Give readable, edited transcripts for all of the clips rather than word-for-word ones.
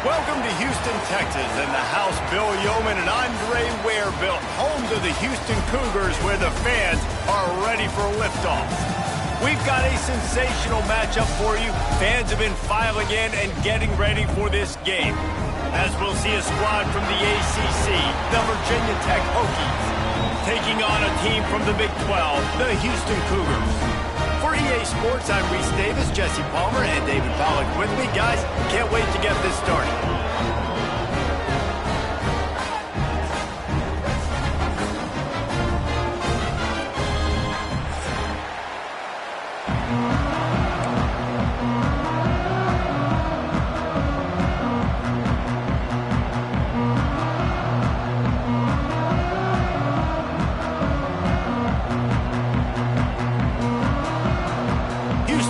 Welcome to Houston, Texas, and the house Bill Yeoman and Andre Ware built, home to the Houston Cougars, where the fans are ready for liftoff. We've got a sensational matchup for you. Fans have been filing in and getting ready for this game, as we'll see a squad from the ACC, the Virginia Tech Hokies, taking on a team from the Big 12, the Houston Cougars. For EA Sports, I'm Reese Davis, Jesse Palmer, and David Pollack with me. Guys, can't wait to get this started.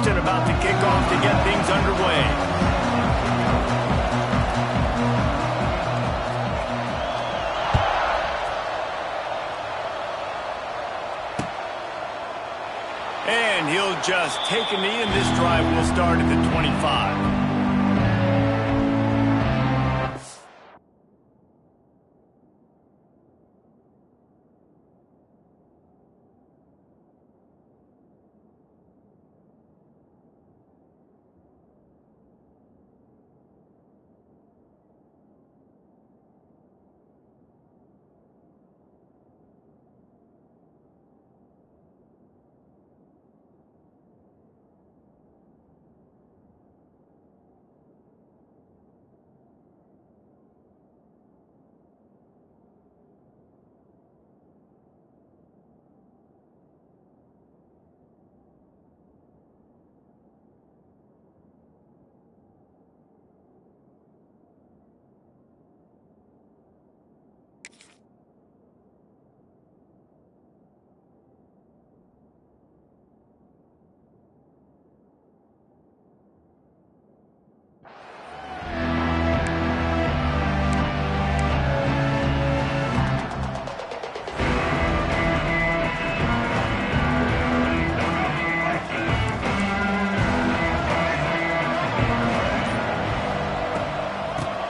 About to kick off to get things underway. And he'll just take a knee, and this drive will start at the 25.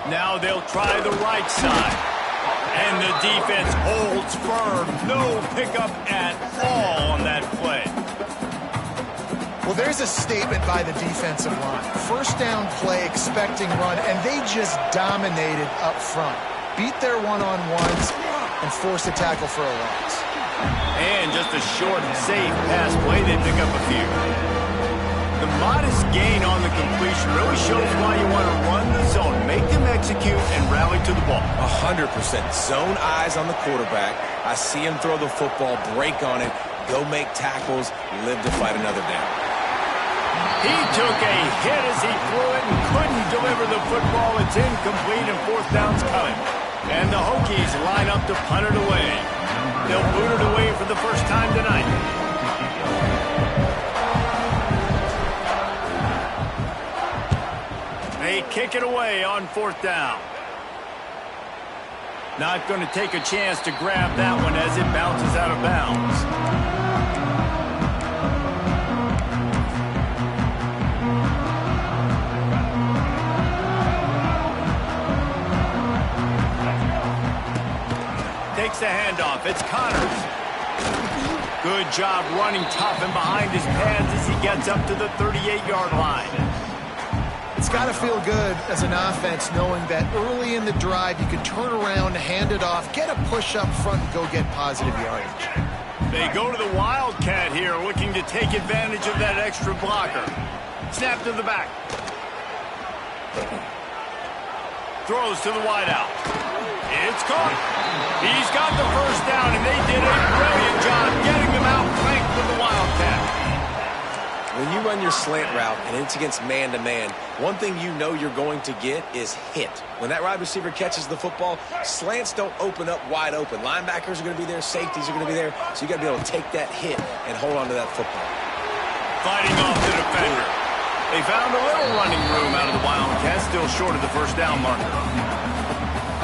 Now they'll try the right side. And the defense holds firm. No pickup at all on that play. Well, there's a statement by the defensive line. First down play, expecting run, and they just dominated up front. Beat their one-on-ones and forced a tackle for a loss. And just a short, safe pass play. They pick up a few. The modest gain on the completion really shows why you want to run the zone, make them execute, and rally to the ball. 100%. Zone eyes on the quarterback. I see him throw the football, break on it, go make tackles, live to fight another down. He took a hit as he threw it and couldn't deliver the football. It's incomplete and fourth down's coming. And the Hokies line up to punt it away. They'll boot it away for the first time tonight. They kick it away on fourth down. Not going to take a chance to grab that one as it bounces out of bounds. Takes the handoff. It's Connors. Good job running tough and behind his pads as he gets up to the 38-yard line. It's got to feel good as an offense knowing that early in the drive you can turn around, hand it off, get a push up front, and go get positive yardage. They go to the Wildcat here, looking to take advantage of that extra blocker. Snap to the back. Throws to the wideout. It's caught. He's got the first down, and they did a brilliant job getting them out flanked with the Wildcat. When you run your slant route and it's against man-to-man, one thing you know you're going to get is hit. When that wide receiver catches the football, slants don't open up wide open. Linebackers are going to be there, safeties are going to be there, so you got to be able to take that hit and hold on to that football. Fighting off the defender. They found a little running room out of the Wildcats, still short of the first down marker.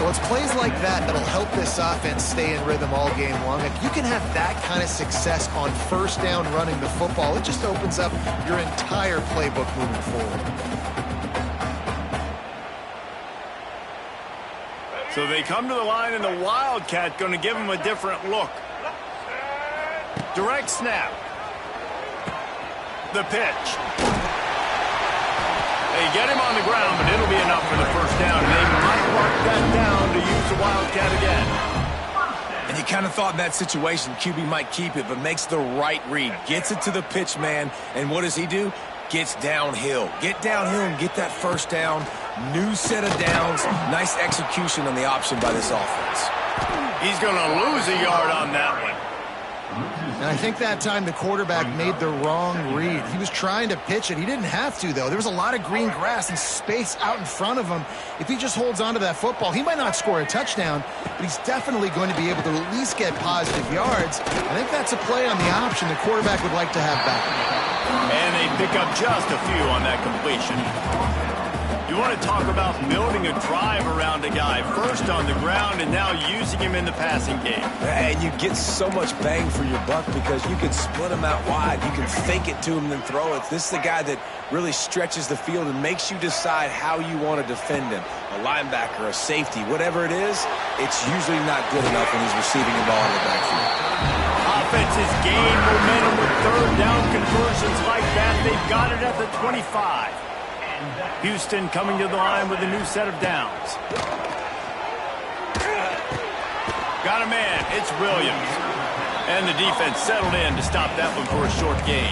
Well, it's plays like that that'll help this offense stay in rhythm all game long. If you can have that kind of success on first down running the football, it just opens up your entire playbook moving forward. So they come to the line, and the Wildcat going to give them a different look. Direct snap. The pitch. They get him on the ground, but it'll be enough for the first down. And they might mark that down to use the Wildcat again. And you kind of thought in that situation QB might keep it, but makes the right read. Gets it to the pitch man, and what does he do? Gets downhill. Get downhill and get that first down. New set of downs. Nice execution on the option by this offense. He's going to lose a yard on that one. And I think that time the quarterback made the wrong read. He was trying to pitch it. He didn't have to, though. There was a lot of green grass and space out in front of him. If he just holds on to that football, he might not score a touchdown, but he's definitely going to be able to at least get positive yards. I think that's a play on the option the quarterback would like to have back. And they pick up just a few on that completion. You want to talk about building a drive around a guy, first on the ground and now using him in the passing game. And you get so much bang for your buck because you can split him out wide. You can fake it to him and then throw it. This is the guy that really stretches the field and makes you decide how you want to defend him. A linebacker, a safety, whatever it is, it's usually not good enough when he's receiving the ball in the backfield. Offenses gain momentum with third down conversions like that. They've got it at the 25. Houston coming to the line with a new set of downs. Got a man. It's Williams. And the defense settled in to stop that one for a short gain.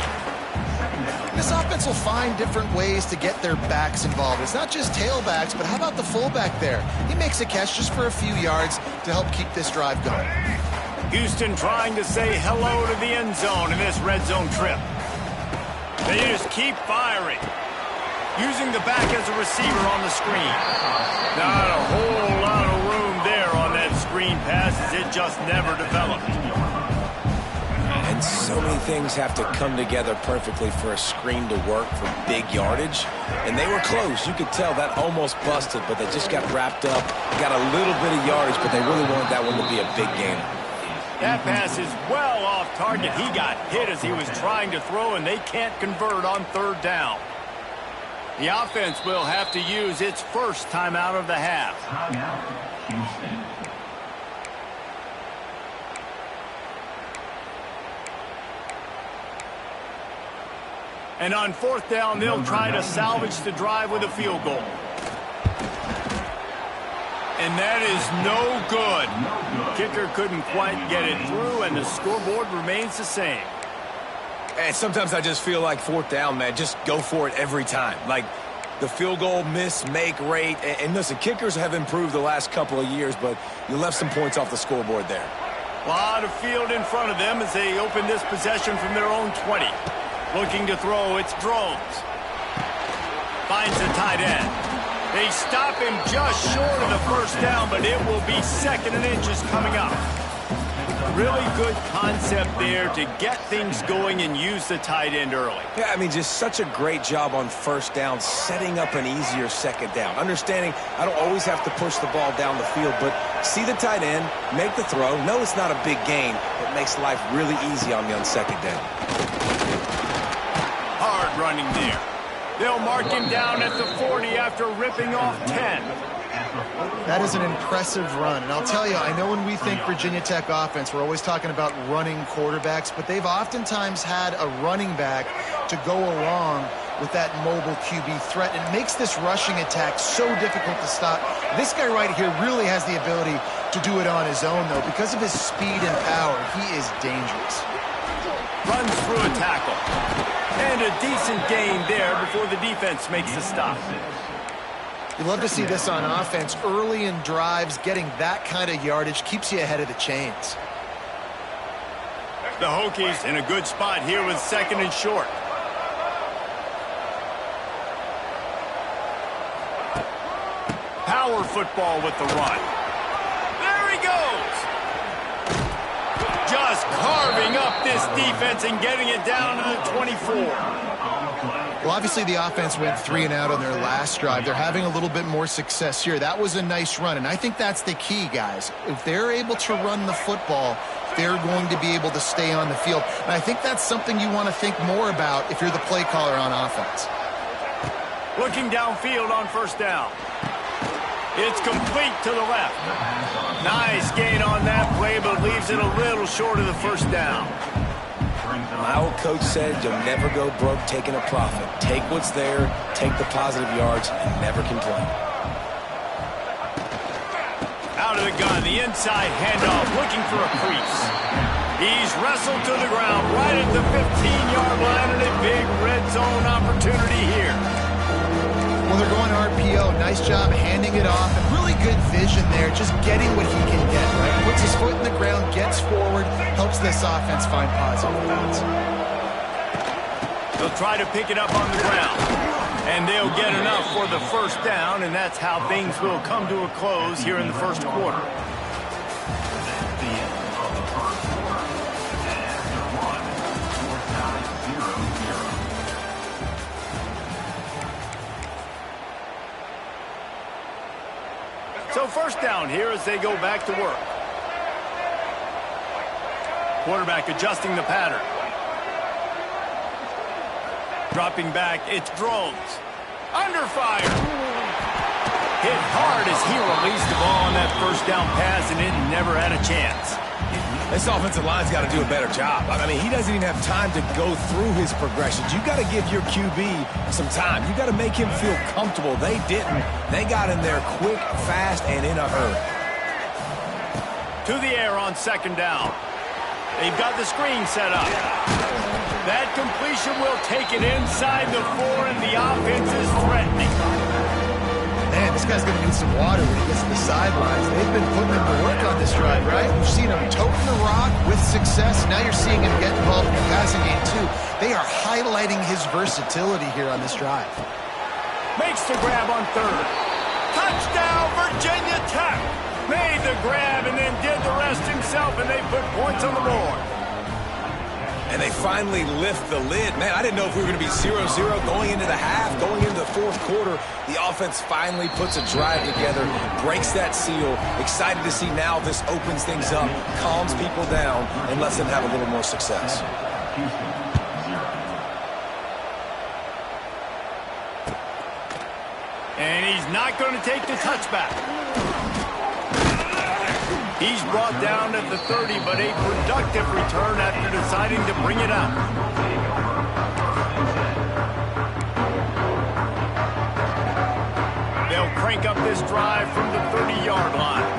This offense will find different ways to get their backs involved. It's not just tailbacks, but how about the fullback there? He makes a catch just for a few yards to help keep this drive going. Houston trying to say hello to the end zone in this red zone trip. They just keep firing. Using the back as a receiver on the screen. Not a whole lot of room there on that screen pass as it just never developed. And so many things have to come together perfectly for a screen to work for big yardage. And they were close. You could tell that almost busted, but they just got wrapped up. Got a little bit of yardage, but they really wanted that one to be a big game. That pass is well off target. He got hit as he was trying to throw, and they can't convert on third down. The offense will have to use its first timeout of the half. And on fourth down, they'll try to salvage the drive with a field goal. And that is no good. Kicker couldn't quite get it through, and the scoreboard remains the same. And sometimes I just feel like fourth down, man, just go for it every time. Like the field goal miss, make rate. And listen, kickers have improved the last couple of years, but you left some points off the scoreboard there. A lot of field in front of them as they open this possession from their own 20. Looking to throw, it's Drones. Finds the tight end. They stop him just short of the first down, but it will be second and inches coming up. Really good concept there to get things going and use the tight end early. Yeah, I mean, just such a great job on first down, setting up an easier second down. Understanding I don't always have to push the ball down the field, but see the tight end, make the throw. No, it's not a big gain. It makes life really easy on me on second down. Hard running there. They'll mark him down at the 40 after ripping off 10. That is an impressive run. And I'll tell you, I know when we think Virginia Tech offense, we're always talking about running quarterbacks, but they've oftentimes had a running back to go along with that mobile QB threat. And it makes this rushing attack so difficult to stop. This guy right here really has the ability to do it on his own, though. Because of his speed and power, he is dangerous. Runs through a tackle. And a decent gain there before the defense makes the stop. You love to see this on offense. Early in drives, getting that kind of yardage keeps you ahead of the chains. The Hokies in a good spot here with second and short. Power football with the run. There he goes. Just carving up this defense and getting it down to the 24. Well, obviously the offense went 3 and out on their last drive. They're having a little bit more success here. That was a nice run, and I think that's the key, guys. If they're able to run the football, they're going to be able to stay on the field. And I think that's something you want to think more about if you're the play caller on offense. Looking downfield on first down. It's complete to the left. Nice gain on that play, but leaves it a little short of the first down. My old coach said you'll never go broke taking a profit. Take what's there, take the positive yards, and never complain. Out of the gun, the inside handoff, looking for a crease. He's wrestled to the ground right at the 15-yard line, and a big red zone opportunity here. Well, they're going RPO. Nice job handing it off, and really good vision there, just getting what he can get, right? Puts his foot in the ground, gets forward, helps this offense find positive routes. They'll try to pick it up on the ground, and they'll get enough for the first down, and that's how things will come to a close here in the first quarter. So first down here as they go back to work. Quarterback adjusting the pattern. Dropping back, it's Drones. Under fire. Hit hard as he released the ball on that first down pass, and it never had a chance. This offensive line's got to do a better job. I mean, he doesn't even have time to go through his progressions. You got to give your QB some time. You got to make him feel comfortable. They didn't. They got in there quick, fast, and in a hurry. To the air on second down. They've got the screen set up. That completion will take it inside the 4, and the offense is threatening. Man, this guy's going to need some water when he gets to the sidelines. They've been putting him to work on this drive, right? You've seen him toting the rock with success. Now you're seeing him get involved in the passing game, too. They are highlighting his versatility here on this drive. Makes the grab on third. Touchdown, Virginia Tech. Made the grab and then did the rest himself, and they put points on the board. And they finally lift the lid. Man, I didn't know if we were going to be 0-0 going into the half, going into the fourth quarter. The offense finally puts a drive together, breaks that seal. Excited to see now this opens things up, calms people down, and lets them have a little more success. And he's not going to take the touchback. He's brought down at the 30, but a productive return after deciding to bring it out. They'll crank up this drive from the 30-yard line.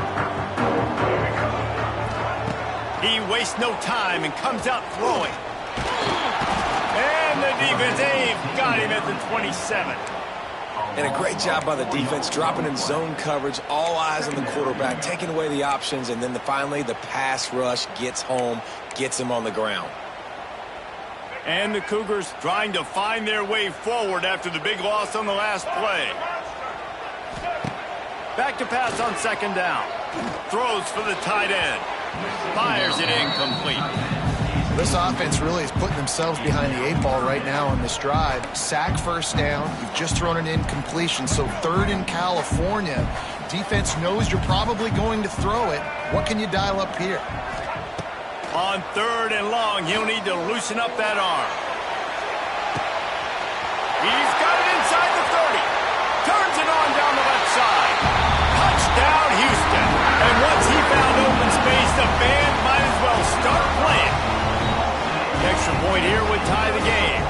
He wastes no time and comes out throwing. And the defense, they've got him at the 27. And a great job by the defense, dropping in zone coverage, all eyes on the quarterback, taking away the options, and then finally the pass rush gets home, gets him on the ground. And the Cougars trying to find their way forward after the big loss on the last play. Back to pass on second down. Throws for the tight end. Fires it incomplete. This offense really is putting themselves behind the 8 ball right now on this drive. Sack first down. You've just thrown an incompletion, so third in California. Defense knows you're probably going to throw it. What can you dial up here? On third and long, he'll need to loosen up that arm. He's got it inside the 30. Turns it on down the left side. Touchdown, Houston. And once he found open space, the band might as well start playing. Extra point here would tie the game.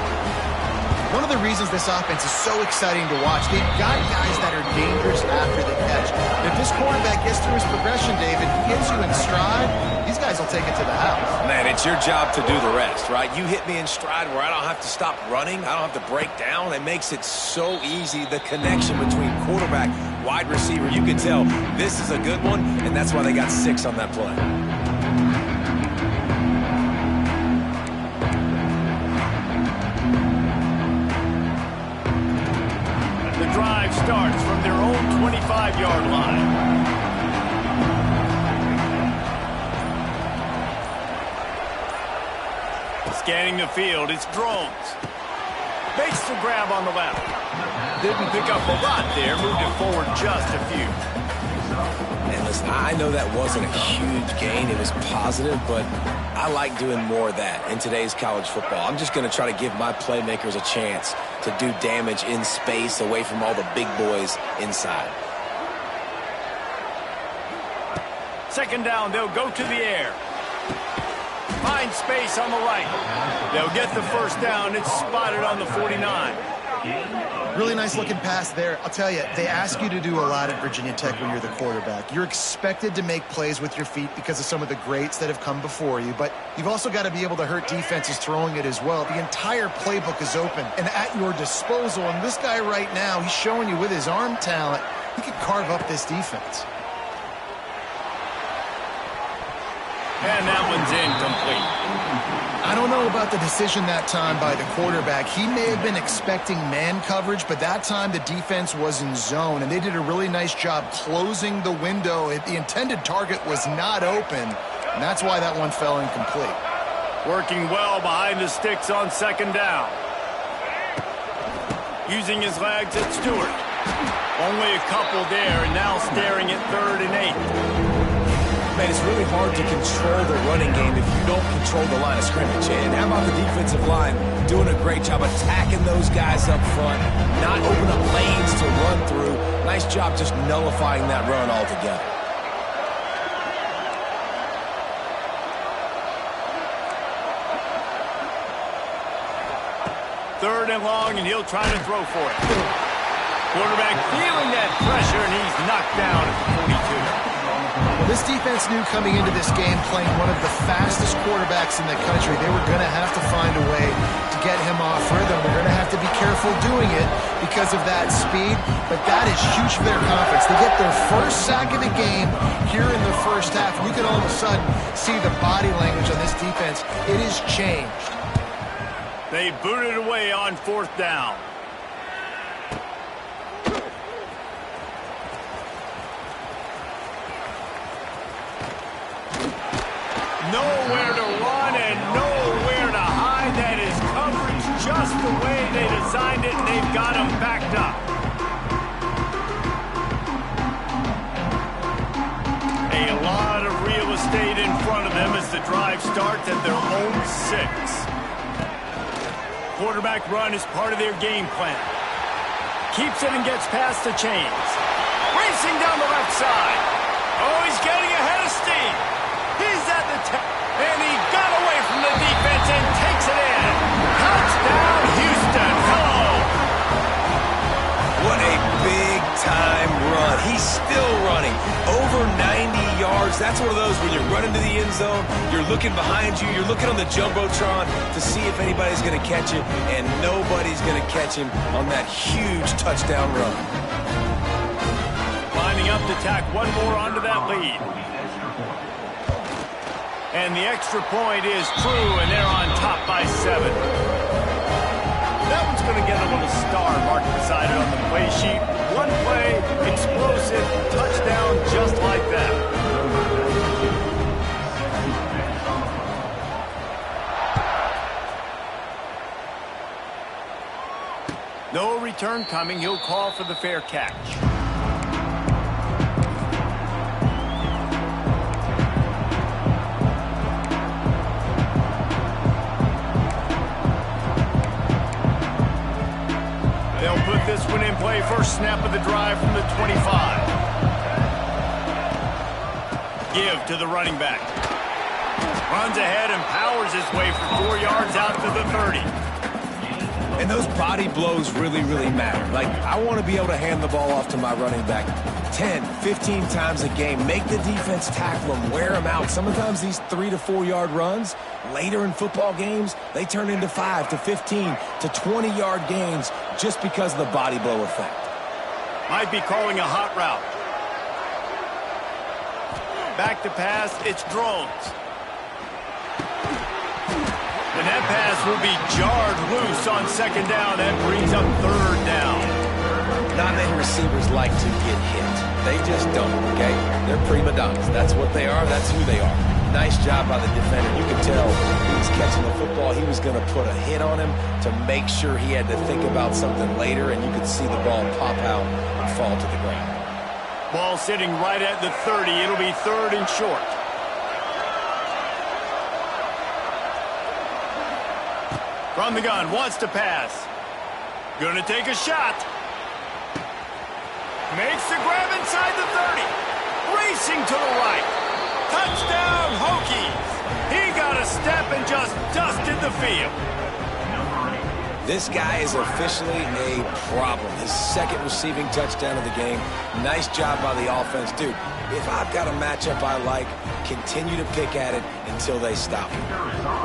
One of the reasons this offense is so exciting to watch, they've got guys that are dangerous after the catch. And if this quarterback gets through his progression, David, hits you in stride, these guys will take it to the house. Man, it's your job to do the rest, right? You hit me in stride where I don't have to stop running. I don't have to break down. It makes it so easy, the connection between quarterback, wide receiver. You can tell this is a good one, and that's why they got 6 on that play. Drive starts from their own 25-yard line. Scanning the field, it's Drones. Makes the grab on the left. Didn't pick up a lot there, moved it forward just a few. And listen, I know that wasn't a huge gain. It was positive, but I like doing more of that in today's college football. I'm just going to try to give my playmakers a chance to do damage in space away from all the big boys inside. Second down, they'll go to the air. Find space on the right. They'll get the first down. It's spotted on the 49. Really nice looking pass there. I'll tell you, they ask you to do a lot at Virginia Tech when you're the quarterback. You're expected to make plays with your feet because of some of the greats that have come before you, but you've also got to be able to hurt defenses throwing it as well. The entire playbook is open and at your disposal, and this guy right now, he's showing you with his arm talent, he could carve up this defense. And that one's incomplete. I don't know about the decision that time by the quarterback. He may have been expecting man coverage, but that time the defense was in zone, and they did a really nice job closing the window. The intended target was not open, and that's why that one fell incomplete. Working well behind the sticks on second down. Using his legs at Stewart. Only a couple there, and now staring at 3rd and 8. Man, it's really hard to control the running game if you don't control the line of scrimmage. And how about the defensive line doing a great job attacking those guys up front, not open up lanes to run through. Nice job just nullifying that run altogether. Third and long, and he'll try to throw for it. Quarterback feeling that pressure, and he's knocked down at the 42. Well, this defense knew coming into this game, playing one of the fastest quarterbacks in the country, they were going to have to find a way to get him off rhythm. They're going to have to be careful doing it because of that speed, but that is huge for their confidence. They get their first sack of the game here in the first half, and you can all of a sudden see the body language on this defense. It has changed. They booted away on 4th down. Nowhere to run and nowhere to hide. That is coverage just the way they designed it, and they've got him backed up. A lot of real estate in front of them as the drive starts at their own 6. Quarterback run is part of their game plan. Keeps it and gets past the chains. Racing down the left side. Oh, he's getting ahead of steam. He's at the and he got away from the defense and takes it in. Touchdown, Houston. Hello. What a big-time run. He's still running. Over 90 yards. That's one of those when you're running to the end zone, you're looking behind you, you're looking on the Jumbotron to see if anybody's going to catch it, and nobody's going to catch him on that huge touchdown run. Lining up to tack one more onto that lead. And the extra point is true, and they're on top by 7. That one's going to get a little star mark beside it on the play sheet. One play, explosive, touchdown just like that. No return coming. He'll call for the fair catch. They'll put this one in play. First snap of the drive from the 25. Give to the running back. Runs ahead and powers his way for 4 yards out to the 30. And those body blows really, really matter. Like, I want to be able to hand the ball off to my running back 10, 15 times a game. Make the defense tackle them, wear them out. Sometimes these 3 to 4 yard runs, later in football games, they turn into 5 to 15 to 20 yard gains just because of the body blow effect. Might be calling a hot route. Back to pass, it's Drones. And that pass will be jarred loose on second down. That brings up 3rd down. Not many receivers like to get hit. They just don't, okay? They're prima donnas. That's what they are. That's who they are. Nice job by the defender. You could tell he was catching the football. He was going to put a hit on him to make sure he had to think about something later, and you could see the ball pop out and fall to the ground. Ball sitting right at the 30. It'll be 3rd and short. From the gun, wants to pass. Gonna take a shot. Makes the grab inside the 30. Racing to the right. Touchdown, Hokies! He got a step and just dusted the field. This guy is officially a problem. His second receiving touchdown of the game. Nice job by the offense. Dude, if I've got a matchup I like, continue to pick at it until they stop.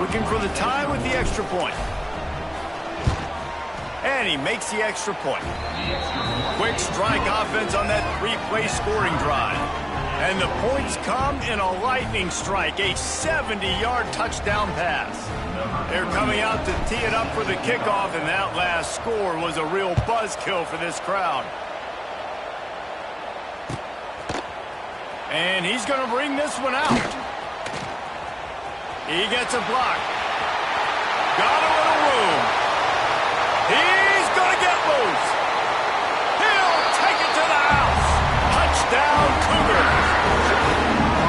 Looking for the tie with the extra point. And he makes the extra point. Quick strike offense on that three-play scoring drive. And the points come in a lightning strike, a 70-yard touchdown pass. They're coming out to tee it up for the kickoff, and that last score was a real buzzkill for this crowd. And he's going to bring this one out. He gets a block. Got a little room. He's going to get loose. He'll take it to the house. Touchdown, Cougars.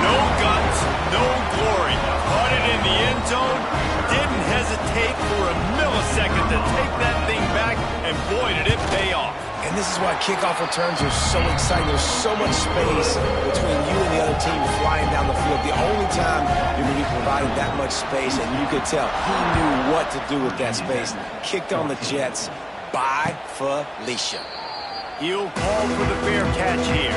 No guts, no glory. Caught it in the end zone. Didn't hesitate for a millisecond to take that thing back, and boy, did it pay off. And this is why kickoff returns are so exciting. There's so much space between you and the other team flying down the field. The only time you're going to be provided that much space, and you could tell he knew what to do with that space. Kicked on the Jets by Felicia. He'll call for the fair catch here.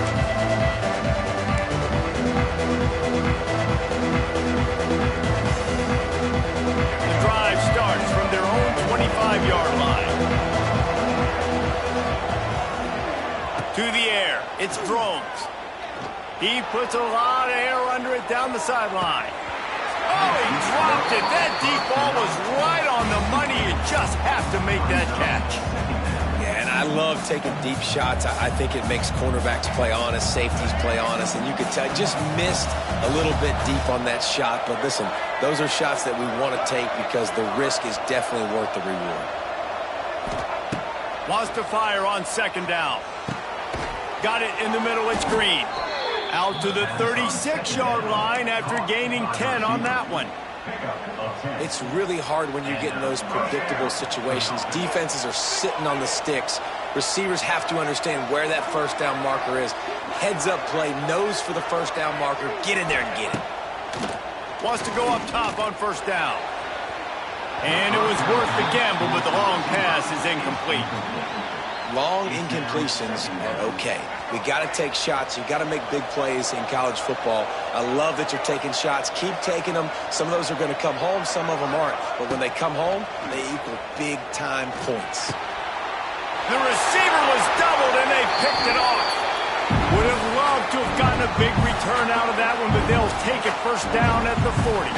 The drive starts from their own 25-yard line. To the air, it's Drones. He puts a lot of air under it down the sideline. Oh, he dropped it. That deep ball was right on the money. You just have to make that catch. Yeah, and I love taking deep shots. I think it makes cornerbacks play honest, safeties play honest, and you could tell just missed a little bit deep on that shot. But listen, those are shots that we want to take because the risk is definitely worth the reward. Wants to fire on second down. Got it in the middle, it's Green. Out to the 36-yard line after gaining 10 on that one. It's really hard when you get in those predictable situations. Defenses are sitting on the sticks. Receivers have to understand where that first down marker is. Heads up play, nose for the first down marker. Get in there and get it. Wants to go up top on first down. And it was worth the gamble, but the long pass is incomplete. Long incompletions are okay. We got to take shots. You got to make big plays in college football. I love that you're taking shots. Keep taking them. Some of those are going to come home. Some of them aren't. But when they come home, they equal big-time points. The receiver was doubled, and they picked it off. Would have loved to have gotten a big return out of that one, but they'll take it first down at the 40.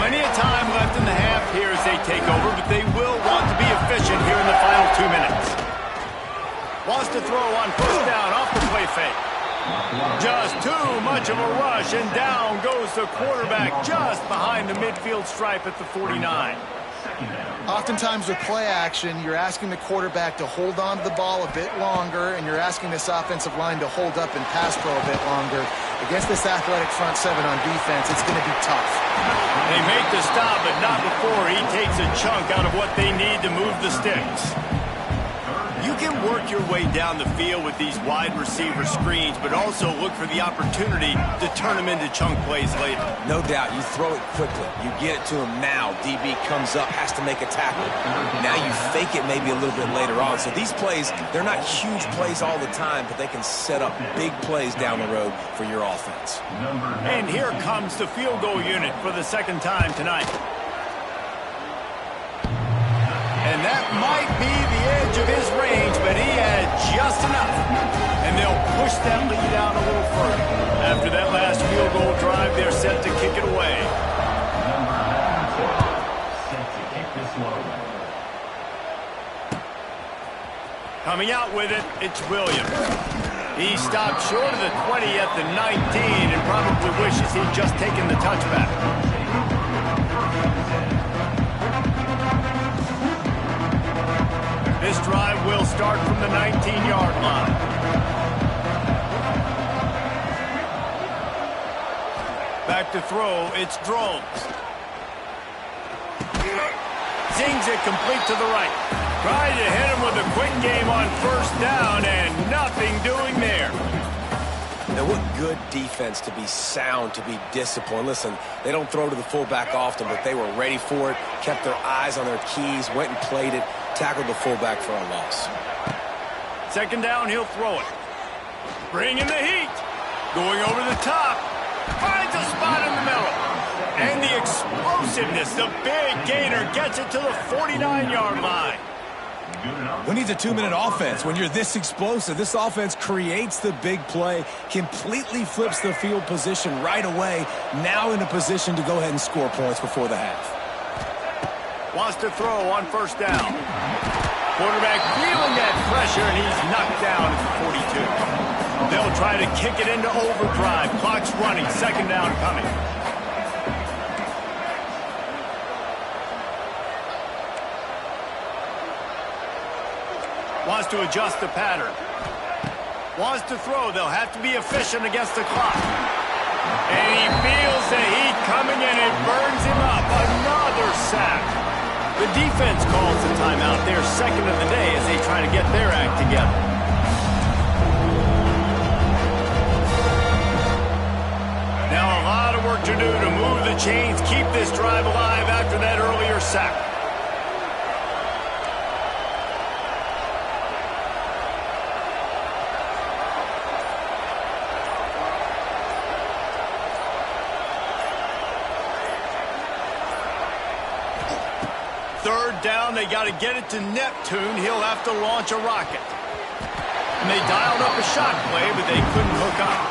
Plenty of time left in the half here as they take over, but they will want to be efficient here in the final 2 minutes. Wants to throw on first down off the play fake. Just too much of a rush, and down goes the quarterback just behind the midfield stripe at the 49. Oftentimes with play action, you're asking the quarterback to hold on to the ball a bit longer, and you're asking this offensive line to hold up and pass pro a bit longer. Against this athletic front seven on defense, it's going to be tough. They make the stop, but not before he takes a chunk out of what they need to move the sticks. You can work your way down the field with these wide receiver screens, but also look for the opportunity to turn them into chunk plays later. No doubt. You throw it quickly. You get it to him now. DB comes up, has to make a tackle. Now you fake it maybe a little bit later on. So these plays, they're not huge plays all the time, but they can set up big plays down the road for your offense. And here comes the field goal unit for the second time tonight. And that might be the edge of his range, but he had just enough. And they'll push that lead out a little further. After that last field goal drive, they're set to kick it away. Coming out with it, it's Williams. He stopped short of the 20 at the 19 and probably wishes he'd just taken the touchback. This drive will start from the 19-yard line. Back to throw, it's Drones. zings it complete to the right. Trying to hit him with a quick game on first down, and nothing doing there. Now, what good defense to be sound, to be disciplined. Listen, they don't throw to the fullback often, but they were ready for it, kept their eyes on their keys, went and played it, tackled the fullback for a loss. Second down, he'll throw it. Bringing the heat. Going over the top. Finds a spot in the middle. And the explosiveness, the big gainer, gets it to the 49-yard line. When he's a two-minute offense, when you're this explosive, this offense creates the big play, completely flips the field position right away, now in a position to go ahead and score points before the half. Wants to throw on first down. Quarterback feeling that pressure, and he's knocked down at the 42. They'll try to kick it into overdrive. Clock's running. Second down coming. Wants to adjust the pattern. Wants to throw. They'll have to be efficient against the clock. And he feels the heat coming, and it burns him up. Another sack. The defense calls the timeout. Their second of the day as they try to get their act together. Now a lot of work to do to move the chains, keep this drive alive after that earlier sack. Third down, they got to get it to Neptune. He'll have to launch a rocket. And they dialed up a shot play, but they couldn't hook up.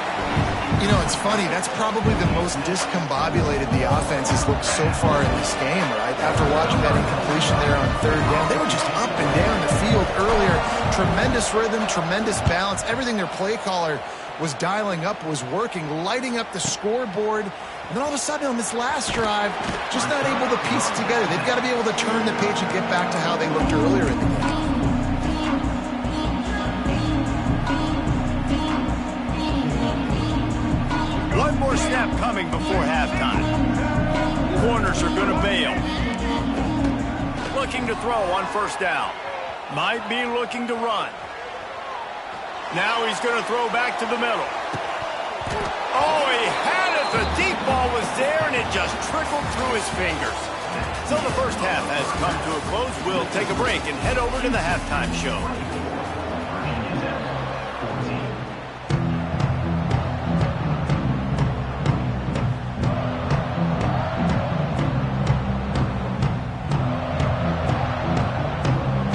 You know, it's funny. That's probably the most discombobulated the offense has looked so far in this game, right? After watching that incompletion there on third down, they were just up and down the field earlier. Tremendous rhythm, tremendous balance. Everything their play caller was dialing up was working, lighting up the scoreboard. And then all of a sudden on this last drive, just not able to piece it together. They've got to be able to turn the page and get back to how they looked earlier in the game. One more snap coming before halftime. Corners are going to bail. Looking to throw on first down. Might be looking to run. Now he's going to throw back to the middle. Oh, he had it. The deep ball was there, and it just trickled through his fingers. So the first half has come to a close. We'll take a break and head over to the halftime show.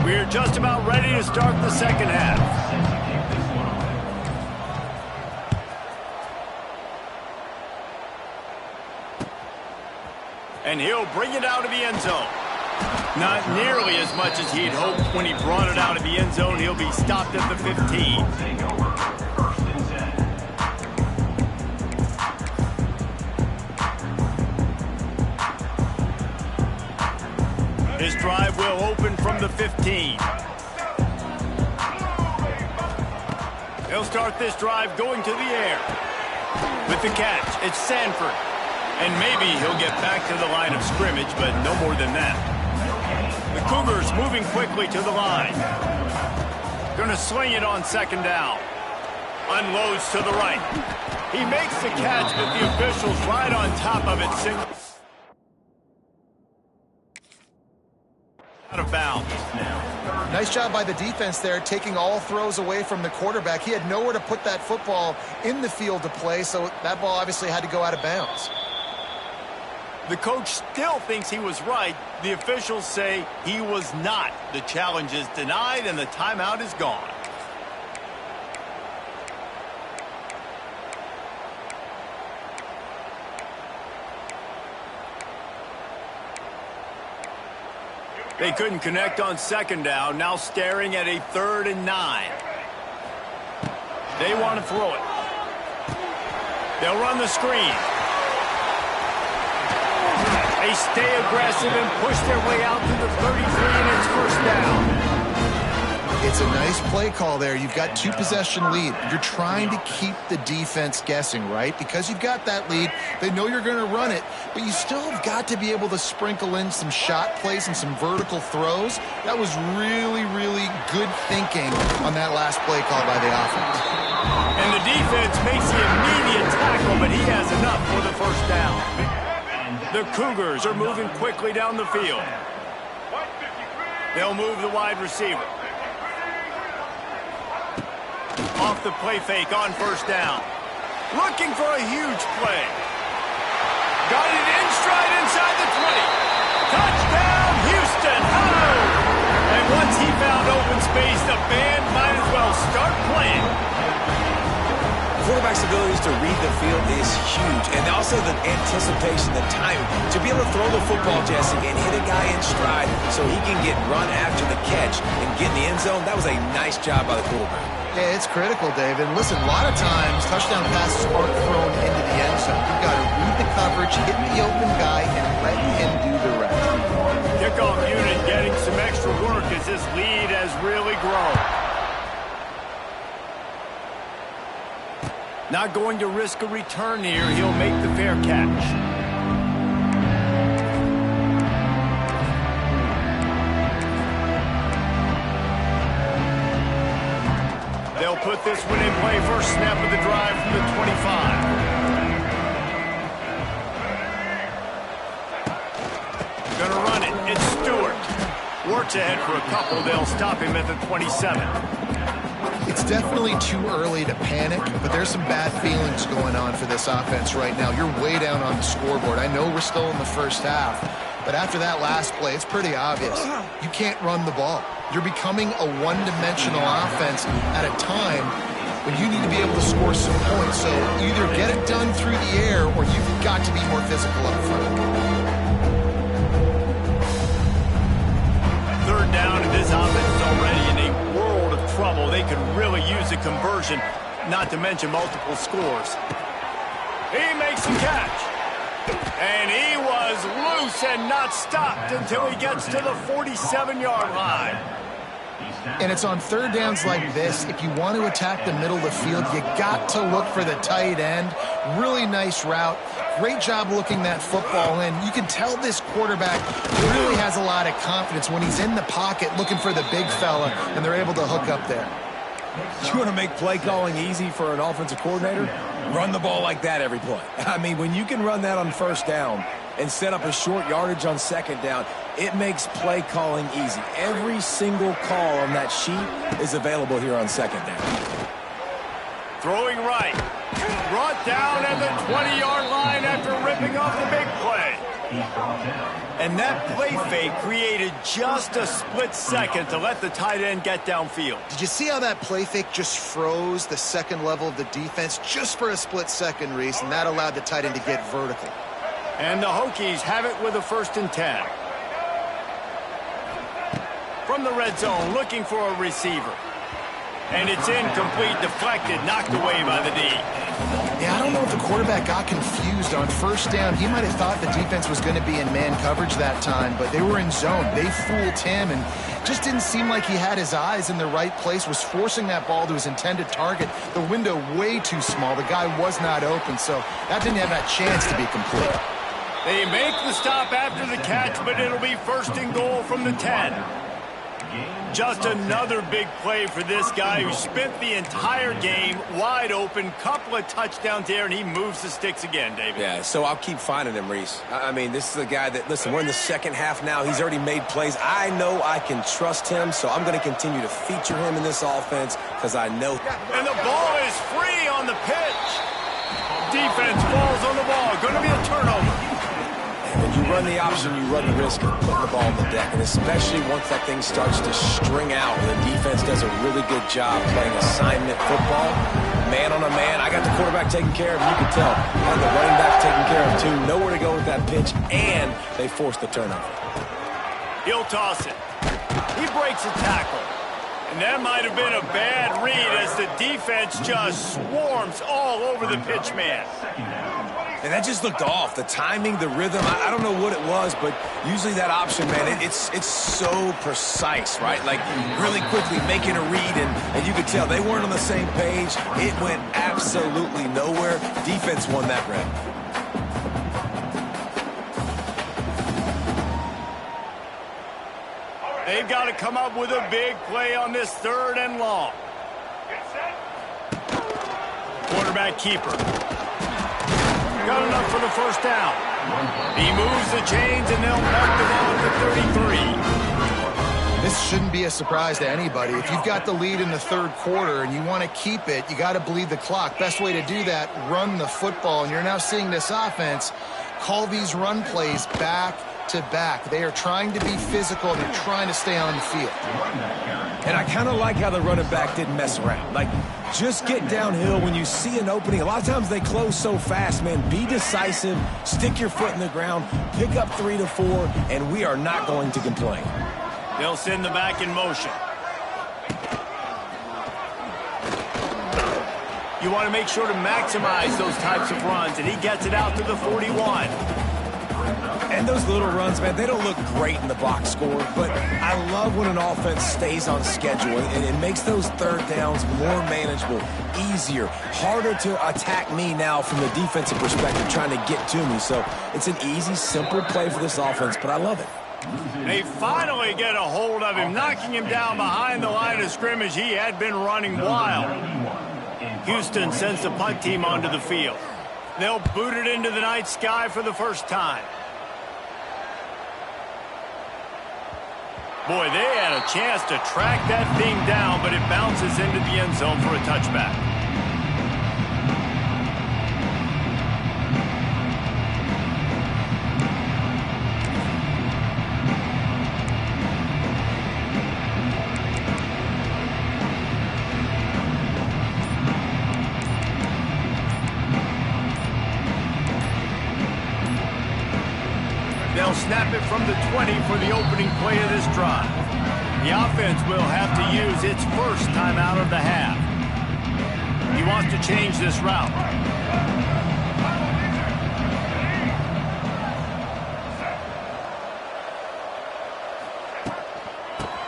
We're just about ready to start the second half. And he'll bring it out of the end zone. Not nearly as much as he'd hoped when he brought it out of the end zone. He'll be stopped at the 15. His drive will open from the 15. He'll start this drive going to the air. With the catch, it's Sanford. And maybe he'll get back to the line of scrimmage, but no more than that. The Cougars moving quickly to the line. Going to sling it on second down. Unloads to the right. He makes the catch, but the official's right on top of it. Out of bounds. Nice job by the defense there, taking all throws away from the quarterback. He had nowhere to put that football in the field to play, so that ball obviously had to go out of bounds. The coach still thinks he was right. The officials say he was not. The challenge is denied, and the timeout is gone. They couldn't connect on second down. Now staring at a 3rd and 9. They want to throw it. They'll run the screen. They stay aggressive and push their way out to the 33, and it's first down. It's It's a nice play call there. You've got 2-possession lead. You're trying to keep the defense guessing, right? Because you've got that lead, they know you're going to run it, but you still have got to be able to sprinkle in some shot plays and some vertical throws. That was really, really good thinking on that last play call by the offense. And the defense makes the immediate tackle, but he has enough for the first down. The Cougars are moving quickly down the field. They'll move the wide receiver. Off the play fake on first down. Looking for a huge play. Got it in stride inside the 20. Touchdown, Houston! Oh! And once he found open space, the band might as well start playing. Quarterback's abilities to read the field is huge, and also the anticipation, the timing, to be able to throw the football, Jesse, and hit a guy in stride so he can get run after the catch and get in the end zone. That was a nice job by the quarterback. Yeah, it's critical, David. Listen, a lot of times touchdown passes aren't thrown into the end zone. You've got to read the coverage, hit the open guy, and let him do the rest. Kickoff unit getting some extra work as this lead has really grown. Not going to risk a return here. He'll make the fair catch. They'll put this one in play. First snap of the drive from the 25. Gonna run it. It's Stewart. Works ahead for a couple. They'll stop him at the 27. It's definitely too early to panic, but there's some bad feelings going on for this offense right now. You're way down on the scoreboard. I know we're still in the first half, but after that last play, it's pretty obvious. You can't run the ball. You're becoming a one-dimensional offense at a time when you need to be able to score some points. So either get it done through the air or you've got to be more physical up front. Third down, and this offense is already in a world of trouble. They could really use a conversion, not to mention multiple scores. He makes the catch. And he was loose and not stopped until he gets to the 47-yard line. And it's on third downs like this, if you want to attack the middle of the field, you got to look for the tight end. Really nice route. Great job looking that football in. You can tell this quarterback really has a lot of confidence when he's in the pocket looking for the big fella, and they're able to hook up there. You want to make play calling easy for an offensive coordinator? Run the ball like that every play. I mean, when you can run that on first down and set up a short yardage on second down, it makes play calling easy. Every single call on that sheet is available here on second down. Throwing right. Brought down at the 20-yard line after ripping off the big play. And that play fake created just a split second to let the tight end get downfield. Did you see how that play fake just froze the second level of the defense just for a split second, Reese, and that allowed the tight end to get vertical. And the Hokies have it with a 1st and 10. From the red zone, looking for a receiver. And it's incomplete, deflected, knocked away by the D. Yeah, I don't know if the quarterback got confused on first down. He might have thought the defense was going to be in man coverage that time, but they were in zone. They fooled him and just didn't seem like he had his eyes in the right place, was forcing that ball to his intended target. The window way too small. The guy was not open, so that didn't have that chance to be complete. They make the stop after the catch, but it'll be 1st and goal from the 10. Just another big play for this guy who spent the entire game wide open. Couple of touchdowns there, and he moves the sticks again, David. Yeah, so I'll keep finding him, Reese. I mean, this is a guy that, listen, we're in the second half now. He's already made plays. I know I can trust him, so I'm going to continue to feature him in this offense because I know. And the ball is free on the pitch. Defense falls on the ball. Going to be a turnover. When you run the option, you run the risk of putting the ball on the deck, and especially once that thing starts to string out, the defense does a really good job playing assignment football. Man on a man, I got the quarterback taken care of, you can tell. And the running back taken care of, too. Nowhere to go with that pitch, and they forced the turnover. He'll toss it. He breaks a tackle. And that might have been a bad read as the defense just swarms all over the pitch man. And that just looked off. The timing, the rhythm, I don't know what it was, but usually that option, man, it's so precise, right? Like really quickly making a read, and you could tell they weren't on the same page. It went absolutely nowhere. Defense won that rep. They've got to come up with a big play on this 3rd and long. Quarterback keeper. Got enough for the first down. He moves the chains, and they'll mark the ball at the 33. This shouldn't be a surprise to anybody. If you've got the lead in the 3rd quarter and you want to keep it, you got to bleed the clock. Best way to do that, run the football. And you're now seeing this offense call these run plays back to back. They are trying to be physical, and they're trying to stay on the field. And I kind of like how the running back didn't mess around. Like, just get downhill when you see an opening. A lot of times they close so fast, man. Be decisive, stick your foot in the ground, pick up 3 to 4, and we are not going to complain. They'll send the back in motion. You want to make sure to maximize those types of runs, and he gets it out to the 41. And those little runs, man, they don't look great in the box score, but I love when an offense stays on schedule, and it makes those 3rd downs more manageable, easier, harder to attack me now from the defensive perspective trying to get to me. So it's an easy, simple play for this offense, but I love it. They finally get a hold of him, knocking him down behind the line of scrimmage. He had been running wild. Houston sends the punt team onto the field. They'll boot it into the night sky for the first time. Boy, they had a chance to track that thing down, but it bounces into the end zone for a touchback. They'll snap it from the 20 for the opening play of this drive. The offense will have to use its first timeout of the half. He wants to change this route.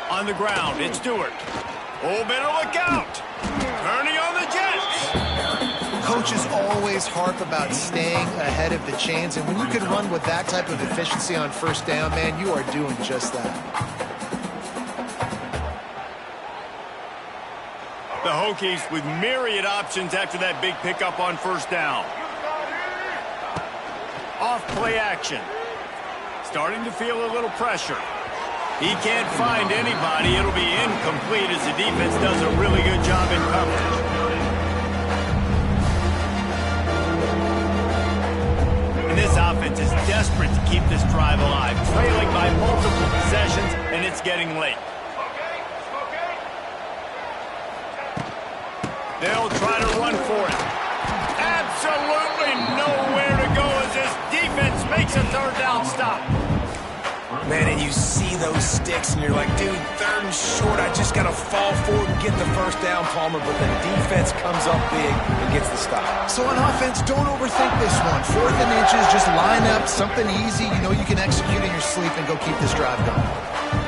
On the ground, it's Stewart. Oh, better look out. Turning on the Jets. Coaches always harp about staying ahead of the chains, and when you can run with that type of efficiency on 1st down, man, you are doing just that. The Hokies with myriad options after that big pickup on 1st down. Off play action. Starting to feel a little pressure. He can't find anybody. It'll be incomplete as the defense does a really good job in coverage. This offense is desperate to keep this drive alive, trailing by multiple possessions, and it's getting late. They'll try to run for it. Absolutely nowhere to go as this defense makes a 3rd down stop. Man, and you see those sticks, and you're like, dude, 3rd and short. I just got to fall forward and get the 1st down, Palmer, but the defense comes up big and gets the stop. So on offense, don't overthink this one. 4th and inches, just line up, something easy. You know you can execute in your sleep and go keep this drive going.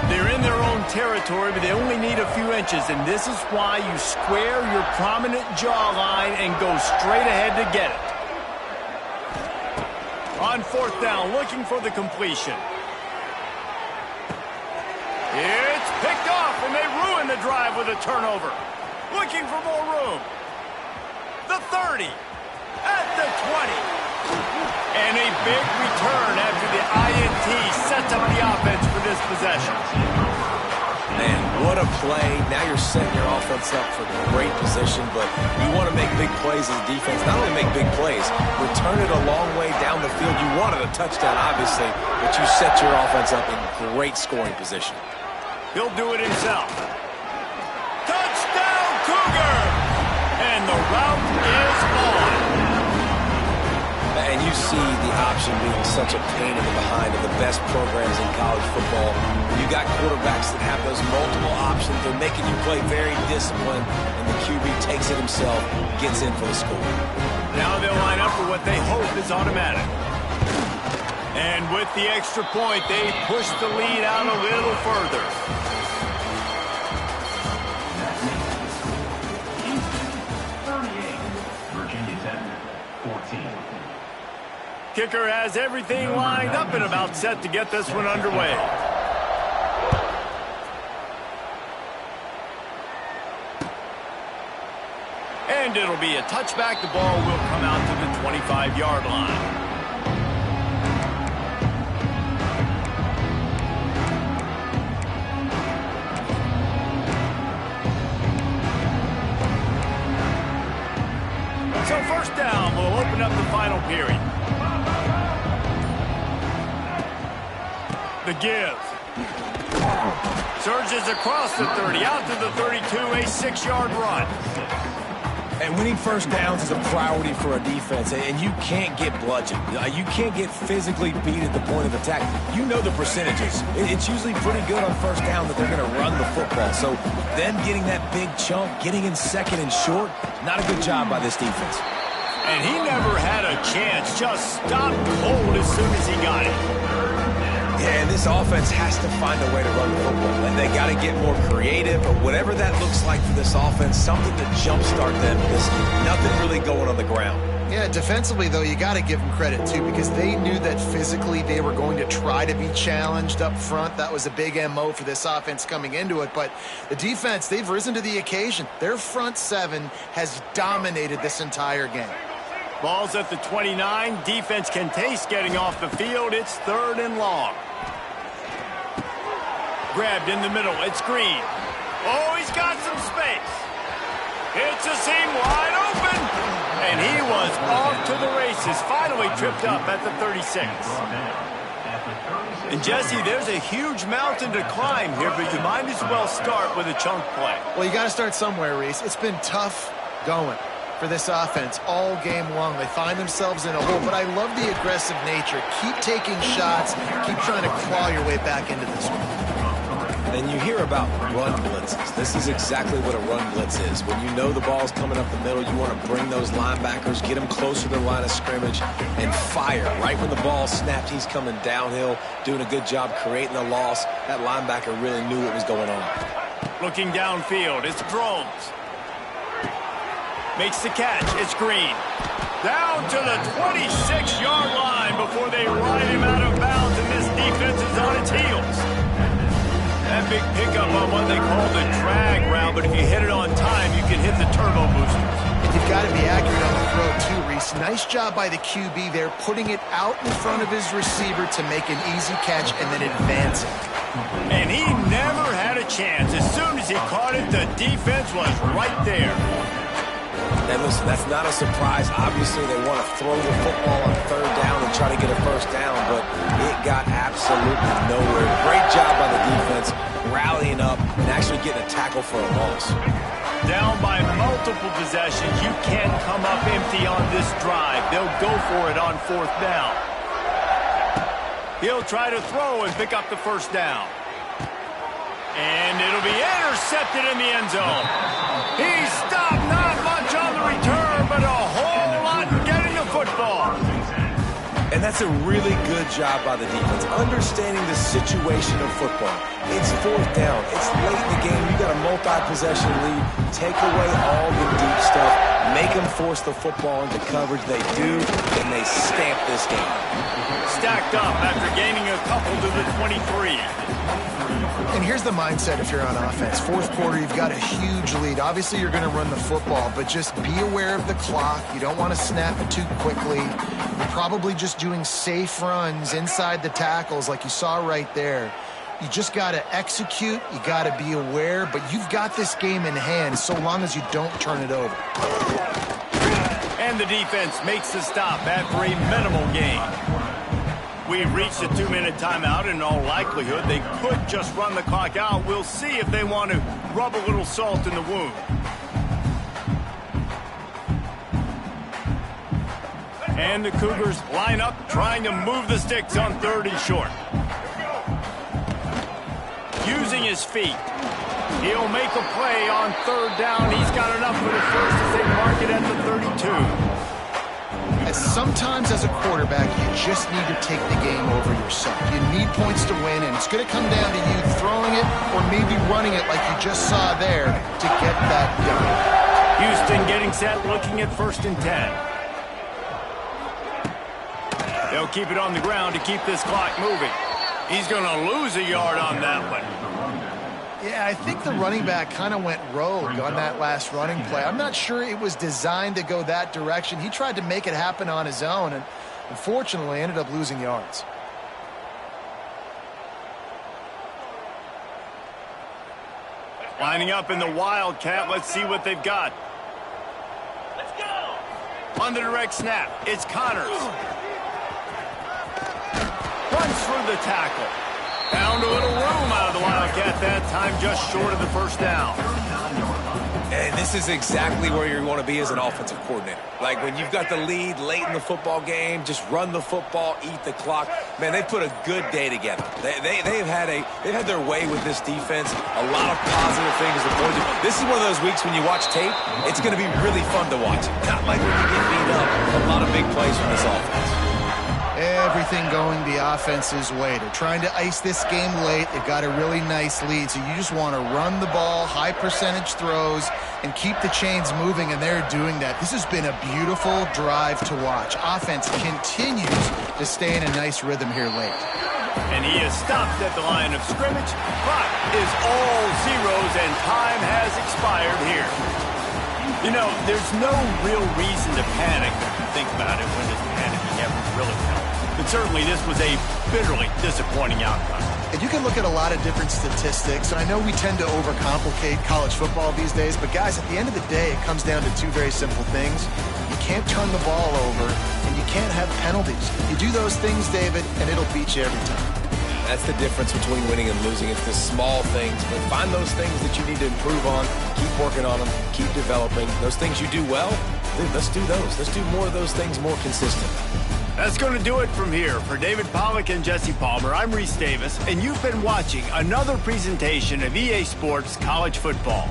They're in their own territory, but they only need a few inches, and this is why you square your prominent jawline and go straight ahead to get it. On 4th down, looking for the completion. It's picked off, and they ruin the drive with a turnover. Looking for more room. The 30. At the 20. And a big return after the INT sets up the offense for this possession. Man, what a play. Now you're setting your offense up for great position, but you want to make big plays as a defense. Not only make big plays, return it a long way down the field. You wanted a touchdown, obviously, but you set your offense up in great scoring position. He'll do it himself. Touchdown, Cougar! And the route is on. And you see the option being such a pain in the behind of the best programs in college football. You got quarterbacks that have those multiple options aggression. They're making you play very disciplined, and the QB takes it himself, gets in for the score. Now they'll line up for what they hope is automatic. And with the extra point, they push the lead out a little further. Kicker has everything lined up and about set to get this one underway. And it'll be a touchback. The ball will come out to the 25-yard line. So first down will open up the final period. The give. Surges across the 30, out to the 32, a 6-yard run. And winning first downs is a priority for a defense, and you can't get bludgeoned. You can't get physically beat at the point of attack. You know the percentages. It's usually pretty good on first down that they're going to run the football. So then getting that big chunk, getting in second and short, not a good job by this defense. And he never had a chance, just stopped cold as soon as he got it. Yeah, and this offense has to find a way to run the football, and they got to get more creative, or whatever that looks like for this offense, something to jumpstart them, because nothing really going on the ground. Yeah, defensively, though, you got to give them credit, too, because they knew that physically they were going to try to be challenged up front. That was a big MO for this offense coming into it, but the defense, they've risen to the occasion. Their front seven has dominated this entire game. Ball's at the 29. Defense can taste getting off the field. It's 3rd and long. Grabbed in the middle. It's Green. Oh, he's got some space. It's a seam wide open. And he was off to the races. Finally tripped up at the 36. And Jesse, there's a huge mountain to climb here, but you might as well start with a chunk play. Well, you got to start somewhere, Reese. It's been tough going for this offense all game long. They find themselves in a hole, but I love the aggressive nature. Keep taking shots. Keep trying to claw your way back into this one. And you hear about run blitzes. This is exactly what a run blitz is. When you know the ball's coming up the middle, you want to bring those linebackers, get them closer to the line of scrimmage, and fire. Right when the ball snapped, he's coming downhill, doing a good job creating a loss. That linebacker really knew what was going on. Looking downfield, it's Drones. Makes the catch, it's Green. Down to the 26-yard line before they ride him out of bounds, and this defense is on its heels. That big pickup on what they call the drag route, but if you hit it on time, you can hit the turbo boosters. And you've got to be accurate on the throw, too, Reese. Nice job by the QB there, putting it out in front of his receiver to make an easy catch and then advance it. And he never had a chance. As soon as he caught it, the defense was right there. And listen, that's not a surprise. Obviously, they want to throw the football on 3rd down and try to get a first down, but it got absolutely nowhere. Great job by the defense, rallying up and actually getting a tackle for a loss. Down by multiple possessions, you can't come up empty on this drive. They'll go for it on 4th down. He'll try to throw and pick up the first down. And it'll be intercepted in the end zone. He stopped, not much on the return, but a whole lot getting the football. And that's a really good job by the defense, understanding the situation of football. It's 4th down. It's late in the game. You got a multi-possession lead. Take away all the deep stuff. Make them force the football into coverage. They do, and they stamp this game. Stacked up after gaining a couple to the 23. And here's the mindset if you're on offense. 4th quarter, you've got a huge lead. Obviously, you're going to run the football, but just be aware of the clock. You don't want to snap it too quickly. You're probably just doing safe runs inside the tackles like you saw right there. You just got to execute. You got to be aware, but you've got this game in hand so long as you don't turn it over. And the defense makes the stop after a minimal gain. We've reached a 2-minute timeout, and in all likelihood, they could just run the clock out. We'll see if they want to rub a little salt in the wound. And the Cougars line up, trying to move the sticks on 3rd and short. using his feet. He'll make a play on third down. He's got enough for the first as they mark it at the 32. Sometimes as a quarterback, you just need to take the game over yourself. You need points to win, and it's going to come down to you throwing it or maybe running it like you just saw there to get that done. Houston getting set, looking at 1st and 10. They'll keep it on the ground to keep this clock moving. He's going to lose a yard on that one. Yeah, I think the running back kind of went rogue on that last running play. I'm not sure it was designed to go that direction. He tried to make it happen on his own, and unfortunately ended up losing yards. Lining up in the Wildcat. Let's see what they've got. Let's go. On the direct snap, it's Connors. Runs through the tackle. Found a little room out of the Wildcat that time, just short of the first down. And this is exactly where you want to be as an offensive coordinator. Like when you've got the lead late in the football game, just run the football, eat the clock. Man, they put a good day together. They've had their way with this defense. A lot of positive things to point to. This is one of those weeks when you watch tape, it's going to be really fun to watch. Not like when you get beat up. A lot of big plays from this offense. Everything going the offense's way. They're trying to ice this game late. They've got a really nice lead, so you just want to run the ball, high percentage throws, and keep the chains moving, and they're doing that. This has been a beautiful drive to watch. Offense continues to stay in a nice rhythm here late. And he is stopped at the line of scrimmage. Clock is all zeros, and time has expired here. You know, there's no real reason to panic if you think about it when this panicking ever really helps. But certainly this was a bitterly disappointing outcome. And you can look at a lot of different statistics, and I know we tend to overcomplicate college football these days, but guys, at the end of the day, it comes down to two very simple things. You can't turn the ball over, and you can't have penalties. You do those things, David, and it'll beat you every time. That's the difference between winning and losing. It's the small things, but find those things that you need to improve on, keep working on them, keep developing. Those things you do well, dude, let's do those. Let's do more of those things more consistent. That's going to do it from here. For David Pollack and Jesse Palmer, I'm Reese Davis, and you've been watching another presentation of EA Sports College Football.